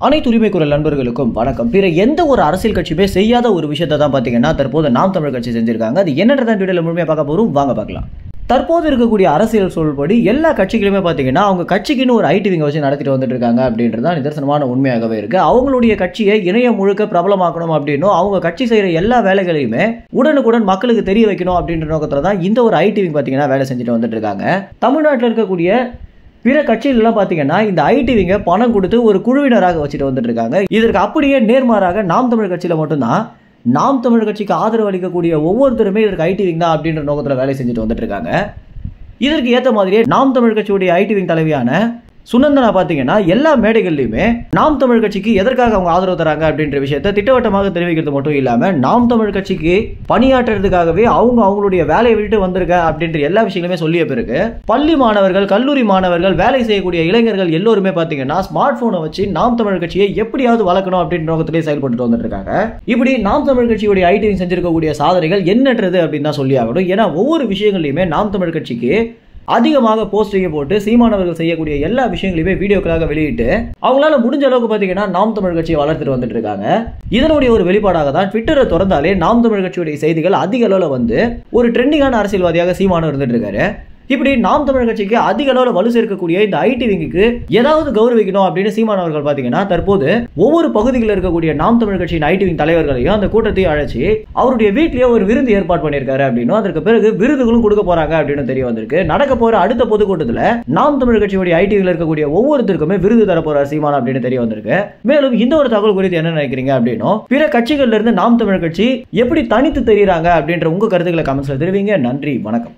அனைத்து உரிமை குரல் நண்பர்களுக்கும் வணக்கம். பிற எந்த ஒரு அரசியல் கட்சியுமே செய்யாத ஒரு விஷயத்தை தான் பார்த்தீங்கன்னா தற்போது நாம் தமிழர் கட்சி செஞ்சிருக்காங்க. அது என்னன்றதான் வீடியோவில் முழுமையாக பார்க்க போகிறோம், வாங்க பார்க்கலாம். தற்போது இருக்கக்கூடிய அரசியல் சூழல்படி எல்லா கட்சிகளுமே பார்த்தீங்கன்னா அவங்க கட்சிக்குன்னு ஒரு ஐடி விங்க வச்சு நடத்திட்டு வந்துட்டு இருக்காங்க அப்படின்றதான் நிதர்சனமான உண்மையாகவே இருக்கு. அவங்களுடைய கட்சியை இணையம் முழுக்க பிரபலமாக்கணும் அப்படின்னும் அவங்க கட்சி செய்யற எல்லா வேலைகளையுமே உடனுக்குடன் மக்களுக்கு தெரிய வைக்கணும் அப்படின்ற நோக்கத்துல தான் இந்த ஒரு ஐடி விங் பார்த்தீங்கன்னா வேலை செஞ்சுட்டு வந்துட்டு இருக்காங்க. தமிழ்நாட்டில் இருக்கக்கூடிய பிற கட்சிகள்லாம் பார்த்தீங்கன்னா இந்த ஐடி விங்க பணம் கொடுத்து ஒரு குழுவினராக வச்சுட்டு வந்துட்டு இருக்காங்க. இதற்கு அப்படியே நேர்மாறாக நாம் தமிழர் கட்சியில் மட்டும்தான் நாம் தமிழர் கட்சிக்கு ஆதரவு அளிக்கக்கூடிய ஒவ்வொருத்தருமே இதற்கு ஐடி விங் தான் அப்படின்ற நோக்கத்தில் வேலை செஞ்சுட்டு வந்துட்டு இருக்காங்க. இதற்கு ஏற்ற மாதிரியே நாம் தமிழர் கட்சியுடைய ஐடி விங் தலைவியான சுனந்தனா பார்த்தீங்கன்னா எல்லா மேடைகள்லையுமே நாம் தமிழ் கட்சிக்கு எதற்காக அவங்க ஆதரவு தராங்க அப்படின்ற விஷயத்தை திட்டவட்டமாக தெரிவிக்கிறது மட்டும் இல்லாமல் நாம் தமிழ் கட்சிக்கு பணியாற்றுறதுக்காகவே அவங்களுடைய வேலையை விட்டு வந்திருக்க அப்படின்ற எல்லா விஷயங்களுமே சொல்லிய பிறகு பள்ளி மாணவர்கள், கல்லூரி மாணவர்கள், வேலை செய்யக்கூடிய இளைஞர்கள் எல்லோருமே பார்த்தீங்கன்னா ஸ்மார்ட் போனை வச்சு நாம் தமிழ் கட்சியை எப்படியாவது வளர்க்கணும் அப்படின்ற நோக்கத்திலே செயல்பட்டு வந்துட்டு இருக்காங்க. இப்படி நாம் தமிழ் கட்சியுடைய ஐடி செஞ்சிருக்கக்கூடிய சாதனைகள் என்னன்றது அப்படின்னு தான் சொல்லி ஆகணும். ஏன்னா ஒவ்வொரு விஷயங்களையுமே நாம் தமிழ் கட்சிக்கு அதிகமாக போஸ்டிங்கை போட்டு சீமானவர்கள் செய்யக்கூடிய எல்லா விஷயங்களையுமே வீடியோக்களாக வெளியிட்டு அவங்களால முடிஞ்ச அளவுக்கு பார்த்தீங்கன்னா நாம் தமிழ் கட்சியை வளர்த்துட்டு வந்துட்டு இருக்காங்க. இதனுடைய ஒரு வெளிப்பாடாக தான் ட்விட்டரை திறந்தாலே நாம் தமிழ் கட்சியுடைய செய்திகள் அதிக அளவில் வந்து ஒரு ட்ரெண்டிங்கான அரசியல்வாதியாக சீமானவர் இருந்துட்டு இருக்காரு. இப்படி நாம் தமிழ் கட்சிக்கு அதிக அளவில் வலு சேர்க்கக்கூடிய இந்த ஐடி விங்குக்கு ஏதாவது கௌரவிக்கணும் அப்படின்னு சீமானவர்கள் பார்த்தீங்கன்னா தற்போது ஒவ்வொரு பகுதிகளில் இருக்கக்கூடிய நாம் தமிழ் கட்சியின் ஐடி விங் தலைவர்களையும் அந்த கூட்டத்தையும் அழைச்சி அவருடைய வீட்டிலேயே ஒரு விருந்து ஏற்பாடு பண்ணியிருக்காரு அப்படின்னும் அதற்கு பிறகு விருதுகளும் கொடுக்க போறாங்க அப்படின்னு தெரிய வந்திருக்கு. நடக்க போற அடுத்த பொதுக்கூட்டத்தில் நாம் தமிழ் கட்சியுடைய ஐடி விங்ல இருக்கக்கூடிய ஒவ்வொருத்தருக்குமே விருது தர போறார் சீமான் அப்படின்னு தெரிய வந்திருக்கு. மேலும் இந்த ஒரு தகவல் குறித்து என்ன நினைக்கிறீங்க அப்படின்னும் பிற கட்சிகள்ல இருந்து நாம் தமிழ் கட்சி எப்படி தனித்து தெரியுறாங்க அப்படின்ற உங்க கருத்துக்களை கமெண்ட்ஸ்ல தெரிவிங்க. நன்றி, வணக்கம்.